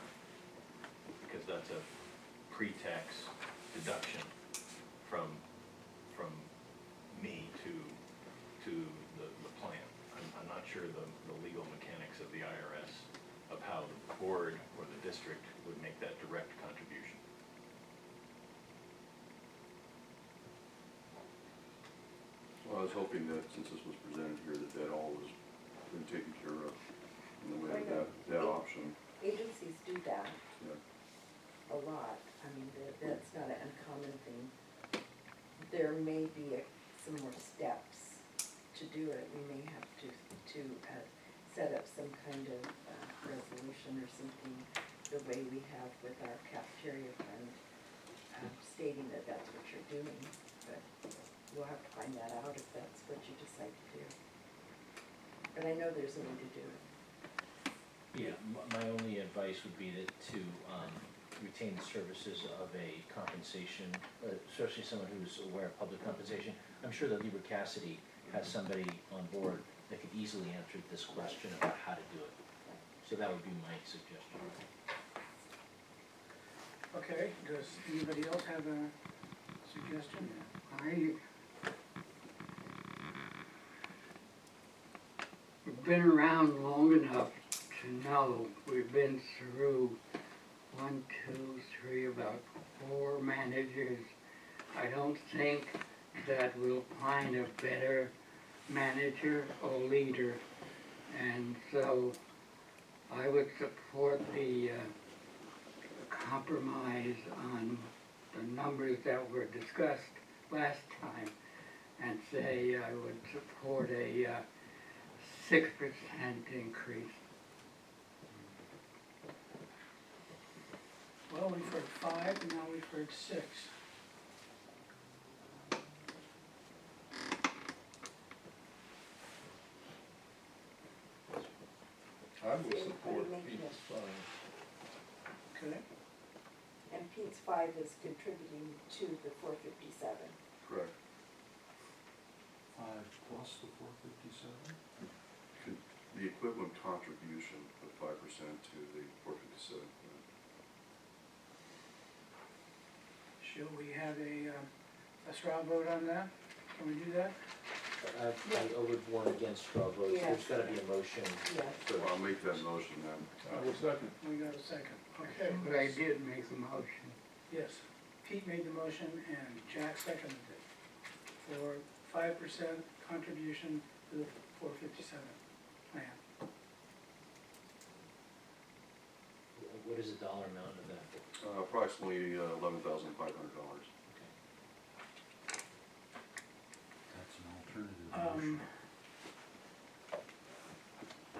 because that's a pre-tax deduction from me to the plan. I'm not sure the legal mechanics of the IRS of how the board or the district would make that direct contribution. Well, I was hoping that since this was presented here, that all was been taken care of in the way of that option. Agencies do that Yeah. a lot. I mean, that's not an uncommon thing. There may be some more steps to do it. We may have to set up some kind of resolution or something the way we have with our cafeteria fund, stating that that's what you're doing. But we'll have to find that out if that's what you decide to do. But I know there's a way to do it. Yeah, my only advice would be to retain the services of a compensation, especially someone who's aware of public compensation. I'm sure that Lieber Cassidy has somebody on board that could easily answer this question about how to do it. So that would be my suggestion. Okay, does anybody else have a suggestion? We've been around long enough to know we've been through 1, 2, 3, about 4 managers. I don't think that we'll find a better manager or leader, and so I would support the compromise on the numbers that were discussed last time, and say I would support a 6% increase. Well, we've heard 5, and now we've heard 6. I will support Pete's 5. Okay, And Pete's 5 is contributing to the 457. Correct. 5 plus the 457? The equivalent contribution of 5% to the 457. shall we have a straw vote on that? Can we do that? I would warn against straw votes. Yes. There's gotta be a motion. Yes. So I'll make that motion then. I will second. We got a second. Okay. But I did make a motion. Yes, Pete made the motion and Jack seconded it for 5% contribution to the 457 plan. What is the dollar amount of that? Approximately $11,500. That's an alternative Um, motion.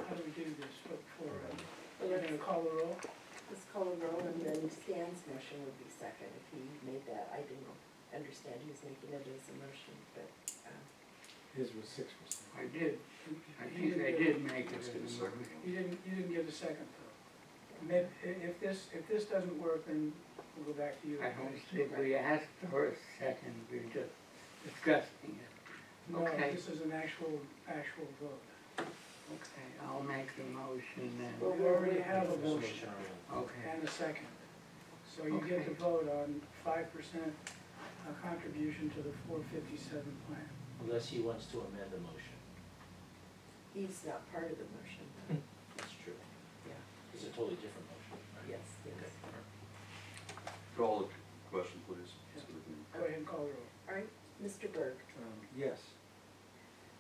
How do we do this we're gonna call the roll? Let's call a roll, and then Stan's motion would be second if he made that. I didn't understand he was making it as a motion, but, His was 6%. I did. I think I did make it as a motion. You didn't get a second though. Maybe, if this doesn't work, then we'll go back to you. I don't think we asked for a second, we were just discussing it. No, Okay. this is an actual vote. Okay, I'll make the motion then. Well, We already have a motion Okay. and a second. So you get to Okay. vote on 5% a contribution to the 457 plan. Unless he wants to amend the motion. He's not part of the motion, though. That's true. Yeah, It's a totally different motion. yes, yes. Okay. Call the question, please. Yeah. so we can- Go ahead and call the roll. All right, Mr. Berg, Yes.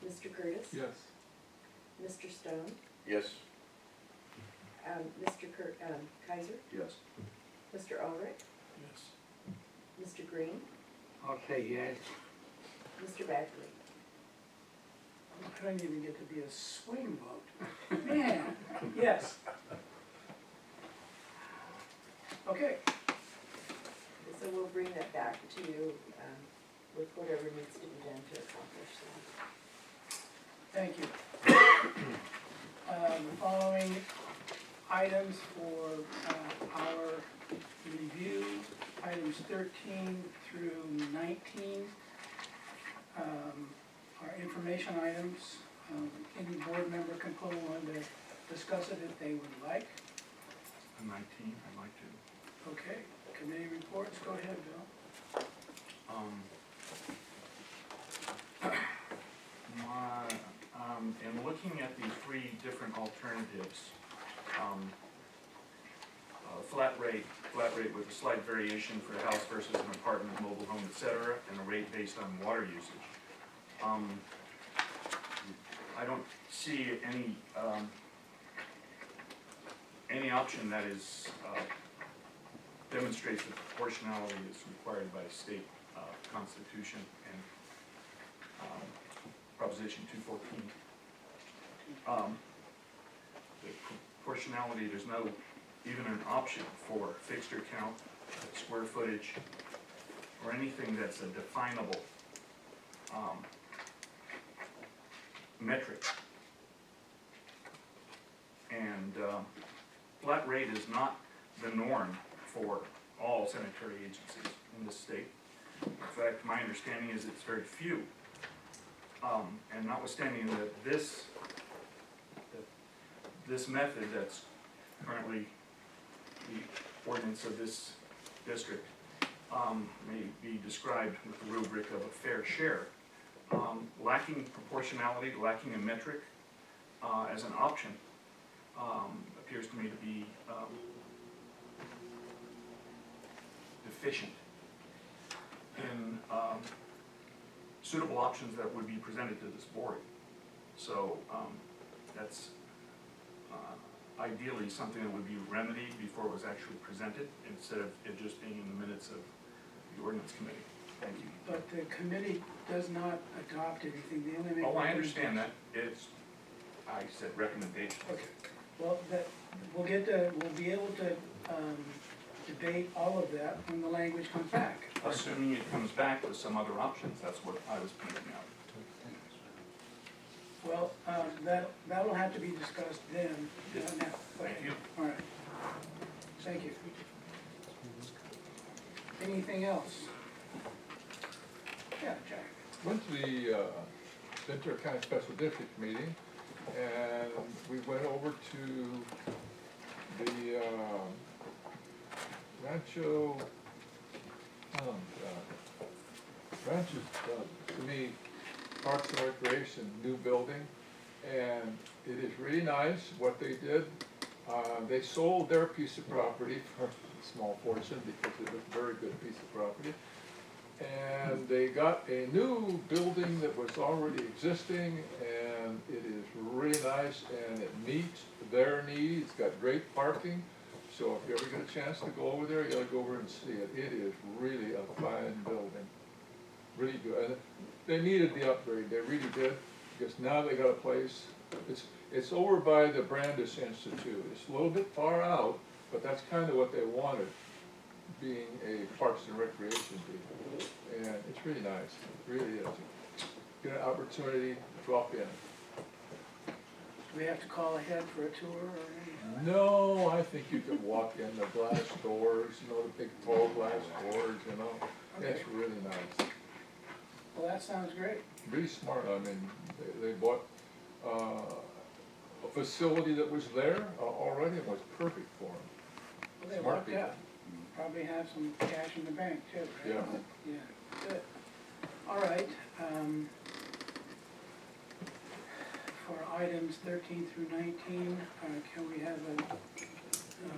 Mr. Curtis? Yes. Mr. Stone? Yes. Mr. Kaiser? Yes. Mr. Ulrich? Yes. Mr. Green? I'll say yes. Mr. Bagley? I don't even get to be a swing vote. Man, yes. Okay, So we'll bring that back to you with whatever needs to be done to accomplish that. thank you. The following items for our review, items 13 through 19, are information items. Any board member can pull one to discuss it if they would like. On 19, I'd like to. Okay, committee reports, go ahead, Bill. In looking at the three different alternatives, flat rate with a slight variation for a house versus an apartment, mobile home, et cetera, and a rate based on water usage. I don't see any option that is, demonstrates the proportionality that's required by state constitution and Proposition 214. The proportionality, there's no even an option for fixture count, square footage, or anything that's a definable metric. And flat rate is not the norm for all sanitary agencies in this state. In fact, my understanding is it's very few. And notwithstanding that this method that's currently the ordinance of this district may be described with the rubric of a fair share. Lacking proportionality, lacking a metric as an option appears to me to be deficient in suitable options that would be presented to this board. So that's ideally something that would be remedied before it was actually presented, instead of it just being in the minutes of the ordinance committee. Thank you. But the committee does not adopt anything, they only make. Oh, I understand that. It's, I said recommendation. Okay, well, we'll be able to debate all of that when the language comes back. Assuming it comes back with some other options, that's what I was pointing out. Well, that'll have to be discussed then, not now. Thank you. All right, thank you. Anything else? Yeah, Jack. Went to the Sanitary County Special District meeting, and we went over to the Rancho, to me, Parks and Recreation new building, and it is really nice what they did. They sold their piece of property for a small portion because it was a very good piece of property. And they got a new building that was already existing, and it is really nice, and it meets their needs. It's got great parking, so if you ever get a chance to go over there, you gotta go over and see it. It is really a fine building, really good. And they needed the upgrade, they really did, because now they got a place. It's over by the Brandis Institute. It's a little bit far out, but that's kind of what they wanted, being a Parks and Recreation people. And it's really nice, it really is. Get an opportunity, drop in. Do we have to call ahead for a tour or anything? No, I think you could walk in the glass doors, you know, the big tall glass doors, you know. It's really nice. Well, that sounds great. Really smart, I mean, they bought a facility that was there already and was perfect for them. Well, they Smart lucked people. out. Probably have some cash in the bank too, right? Yeah. Yeah. Good. All right. For items 13 through 19, can we have a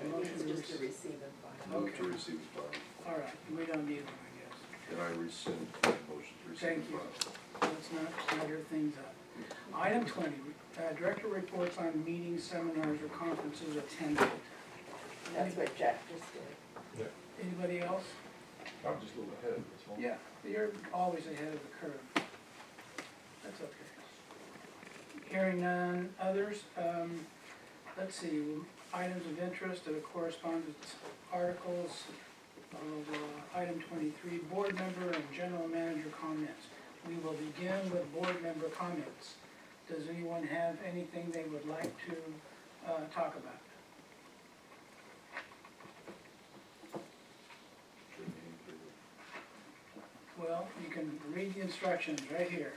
motion It's to just to receive? receive and file. Move to Okay. receive and file. All right, we don't need one, I guess. And I rescind my motion to receive and Thank you. file. Let's not clutter things up. Item 20, director reports on meetings, seminars, or conferences attended. That's what Jack just did. Anybody else? I'm just a little ahead, that's all. Yeah, you're always ahead of the curve. That's okay. Hearing none others, let's see, items of interest or correspondence articles. Item 23, board member and general manager comments. We will begin with board member comments. Does anyone have anything they would like to talk about? Well, you can read the instructions right here.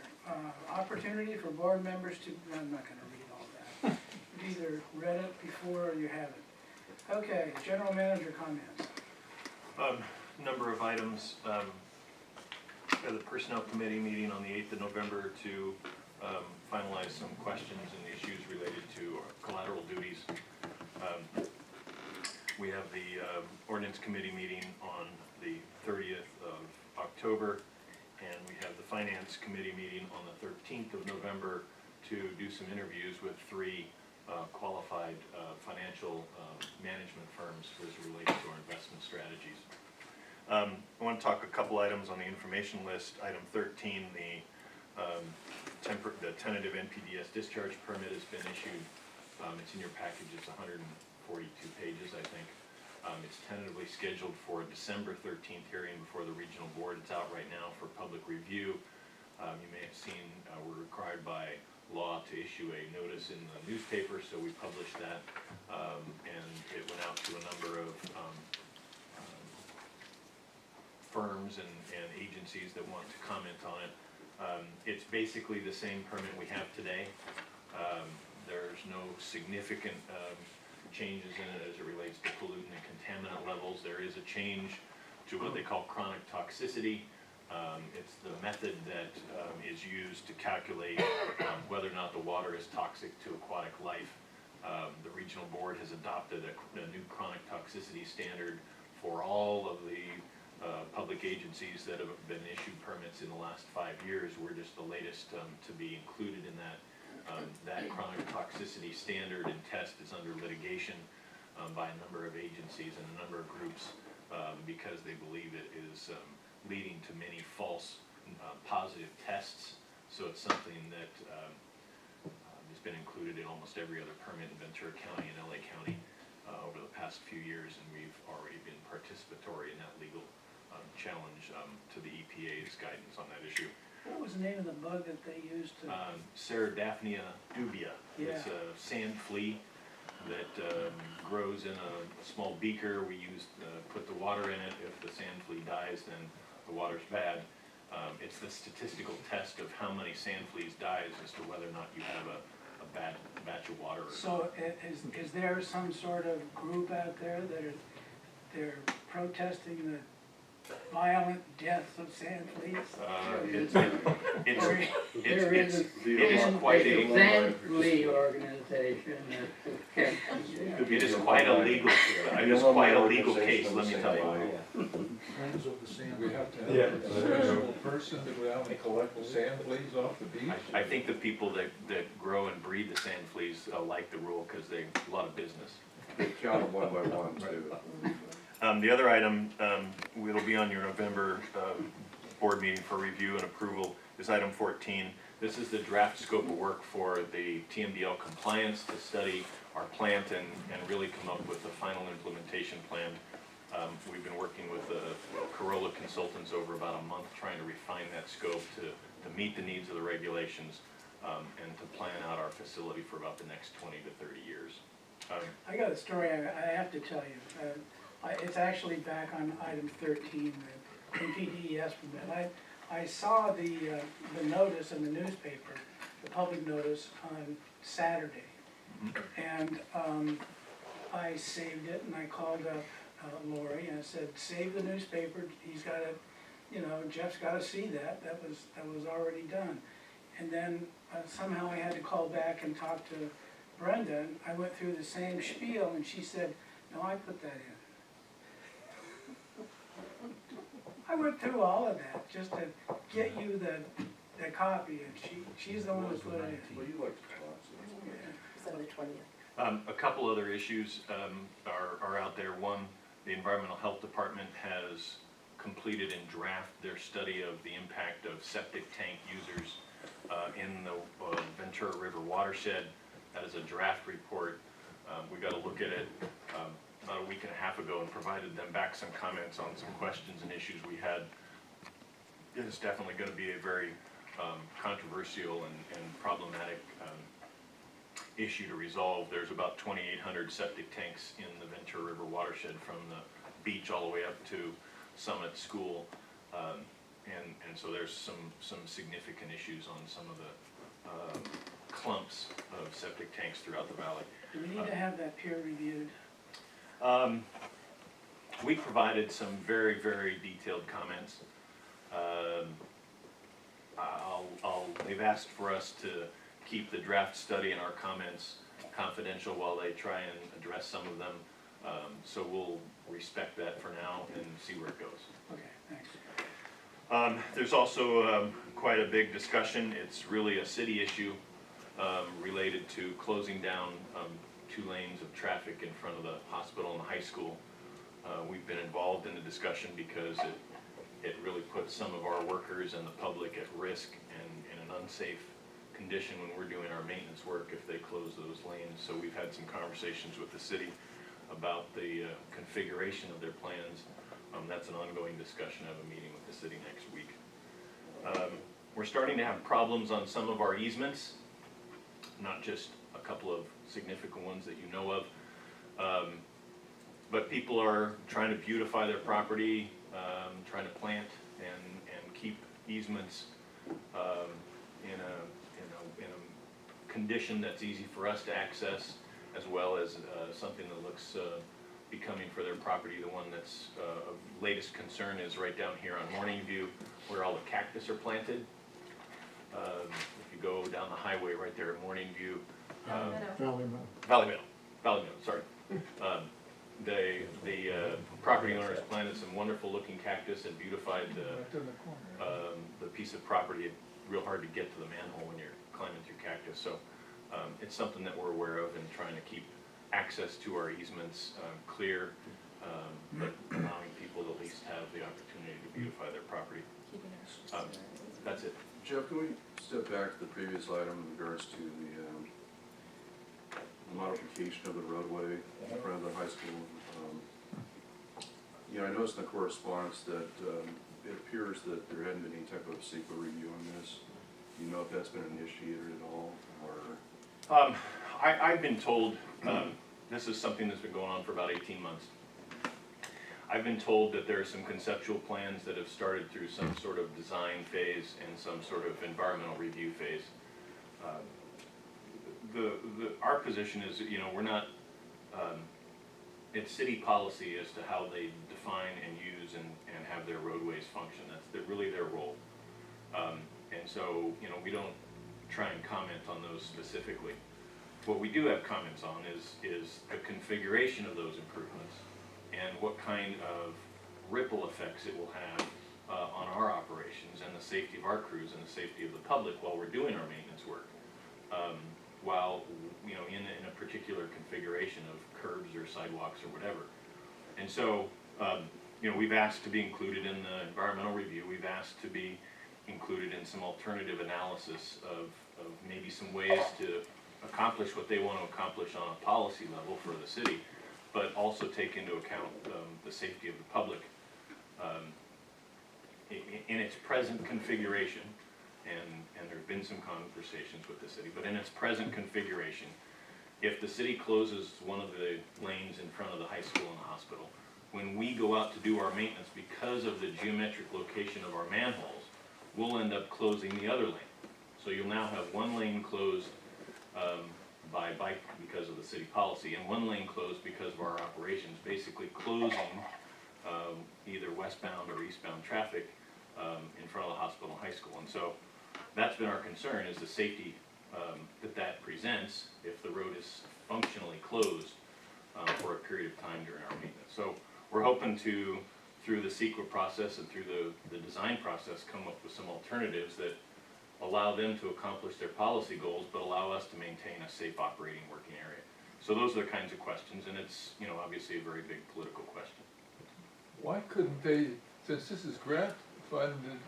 Opportunity for board members to, I'm not gonna read all that. You've either read it before or you haven't. Okay, general manager comments. Number of items, we had the personnel committee meeting on the 8th of November to finalize some questions and issues related to collateral duties. We have the ordinance committee meeting on the 30th of October, and we have the finance committee meeting on the 13th of November to do some interviews with 3 qualified financial management firms as it relates to our investment strategies. I want to talk a couple items on the information list. Item 13, the tentative NPDS discharge permit has been issued. It's in your package. It's 142 pages, I think. It's tentatively scheduled for a December 13th hearing before the regional board. It's out right now for public review. You may have seen we're required by law to issue a notice in the newspaper, so we published that, and it went out to a number of firms and agencies that want to comment on it. It's basically the same permit we have today. There's no significant changes in it as it relates to pollutant and contaminant levels. There is a change to what they call chronic toxicity. It's the method that is used to calculate whether or not the water is toxic to aquatic life. The regional board has adopted a new chronic toxicity standard for all of the public agencies that have been issued permits in the last 5 years. We're just the latest to be included in that. That chronic toxicity standard and test is under litigation by a number of agencies and a number of groups because they believe it is leading to many false positive tests. So it's something that has been included in almost every other permit in Ventura County and LA County over the past few years, and we've already been participatory in that legal challenge to the EPA's guidance on that issue. What was the name of the bug that they used to? Ceredaphnia dubia. It's Yeah. a sand flea that grows in a small beaker. We put the water in it. If the sand flea dies, then the water's bad. It's the statistical test of how many sand fleas dies as to whether or not you have a bad batch of water. So is there some sort of group out there that they're protesting the violent deaths of sand fleas? There is a it is quite a Sand Flea organization that it is quite a legal case. Let me tell you. Friends of the Sand. We have to have a special person to go down and collect the sand fleas off the beach? I think the people that grow and breed the sand fleas like the rule because they a lot of business. They count them one by one too. The other item, will be on your November board meeting for review and approval, is item 14. This is the draft scope of work for the TMDL compliance to study our plant and really come up with a final implementation plan. We've been working with Corolla Consultants over about a month trying to refine that scope to meet the needs of the regulations and to plan out our facility for about the next 20 to 30 years. I got a story I have to tell you. It's actually back on item 13, the NPDES permit. I saw the notice in the newspaper, the public notice on Saturday. And I saved it and I called up Lori and I said, save the newspaper. He's got it you know, Jeff's gotta see that, that was already done. And then somehow I had to call back and talk to Brenda, and I went through the same spiel, and she said, no, I put that in. I went through all of that, just to get you the copy, and she's the one who put it in. Well, you like to talk, so that's good. It's on the 20th. A couple other issues are out there. One, the Environmental Health Department has completed and drafted their study of the impact of septic tank users in the Ventura River watershed. That is a draft report. We got to look at it about a week and a half ago and provided them back some comments on some questions and issues we had. It is definitely going to be a very controversial and problematic issue to resolve. There's about 2,800 septic tanks in the Ventura River watershed from the beach all the way up to Summit School. And so there's some significant issues on some of the clumps of septic tanks throughout the valley. Do we need to have that peer reviewed? We provided some very, very detailed comments. They've asked for us to keep the draft study and our comments confidential while they try and address some of them. So we'll respect that for now and see where it goes. Okay, thanks. There's also quite a big discussion. It's really a city issue related to closing down 2 lanes of traffic in front of the hospital and the high school. We've been involved in the discussion because it really puts some of our workers and the public at risk and in an unsafe condition when we're doing our maintenance work if they close those lanes. So we've had some conversations with the city about the configuration of their plans. That's an ongoing discussion. I have a meeting with the city next week. We're starting to have problems on some of our easements, not just a couple of significant ones that you know of. But people are trying to beautify their property, trying to plant and keep easements in a condition that's easy for us to access, as well as something that looks becoming for their property. The one that's of latest concern is right down here on Morning View, where all the cactus are planted. If you go down the highway right there at Morning View, Valley Valley Meadow, sorry. The property owners planted some wonderful looking cactus and beautified Right in the corner. the piece of property. It's real hard to get to the manhole when you're climbing through cactus. So it's something that we're aware of and trying to keep access to our easements clear, but allowing people to at least have the opportunity to beautify their property. That's it. Jeff, can we step back to the previous item in regards to the modification of the roadway in front of the high school? You know, I noticed in the correspondence that it appears that there hadn't been any type of CEQA review on this. Do you know if that's been initiated at all, or? I've been told, this is something that's been going on for about 18 months. I've been told that there are some conceptual plans that have started through some sort of design phase and some sort of environmental review phase. Our position is, you know, we're not, it's city policy as to how they define and use and have their roadways function. That's really their role. And so, you know, we don't try and comment on those specifically. What we do have comments on is the configuration of those improvements and what kind of ripple effects it will have on our operations and the safety of our crews and the safety of the public while we're doing our maintenance work. While, you know, in a particular configuration of curbs or sidewalks or whatever. And so, you know, we've asked to be included in the environmental review. We've asked to be included in some alternative analysis of maybe some ways to accomplish what they want to accomplish on a policy level for the city, but also take into account the safety of the public. In its present configuration, and there have been some conversations with the city, but in its present configuration, if the city closes one of the lanes in front of the high school and the hospital, when we go out to do our maintenance, because of the geometric location of our manholes, we'll end up closing the other lane. So you'll now have one lane closed by bike because of the city policy, and one lane closed because of our operations, basically closing either westbound or eastbound traffic in front of the hospital and high school. And so that's been our concern, is the safety that presents if the road is functionally closed for a period of time during our maintenance. So we're hoping to, through the CEQA process and through the design process, come up with some alternatives that allow them to accomplish their policy goals, but allow us to maintain a safe operating working area. So those are the kinds of questions, and it's, you know, obviously a very big political question. Why couldn't they, since this is grant funded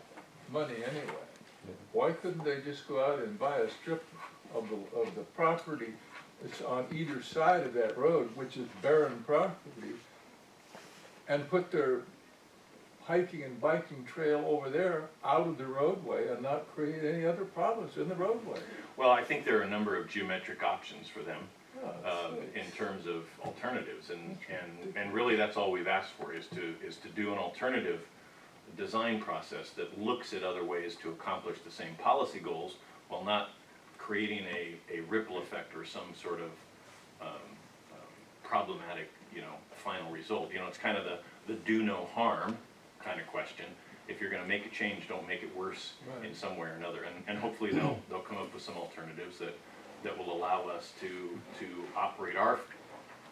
money anyway, why couldn't they just go out and buy a strip of the property that's on either side of that road, which is barren property, and put their hiking and biking trail over there out of the roadway and not create any other problems in the roadway? Well, I think there are a number of geometric options for them. Oh, In terms of alternatives, and really that's all we've asked for, is to do an alternative design process that looks at other ways to accomplish the same policy goals while not creating a ripple effect or some sort of problematic, you know, final result. You know, it's kind of the do no harm kind of question. If you're going to make a change, don't make it worse Right. in some way or another. And hopefully they'll come up with some alternatives that will allow us to operate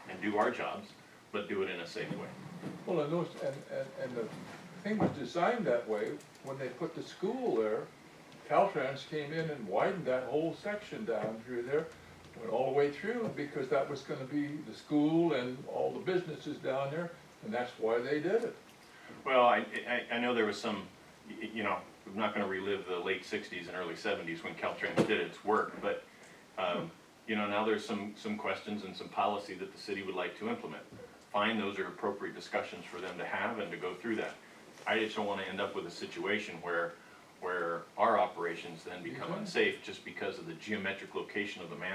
and do our jobs, but do it in a safe way. Well, and those, and the thing was designed that way. When they put the school there, Caltrans came in and widened that whole section down through there, went all the way through, because that was gonna be the school and all the businesses down there, and that's why they did it. Well, I know there was some, you know, I'm not gonna relive the late '60s and early '70s when Caltrans did its work, but you know, now there's some questions and some policy that the city would like to implement. Fine, those are appropriate discussions for them to have and to go through that. I just don't wanna end up with a situation where our operations then become unsafe just because of the geometric location of the man.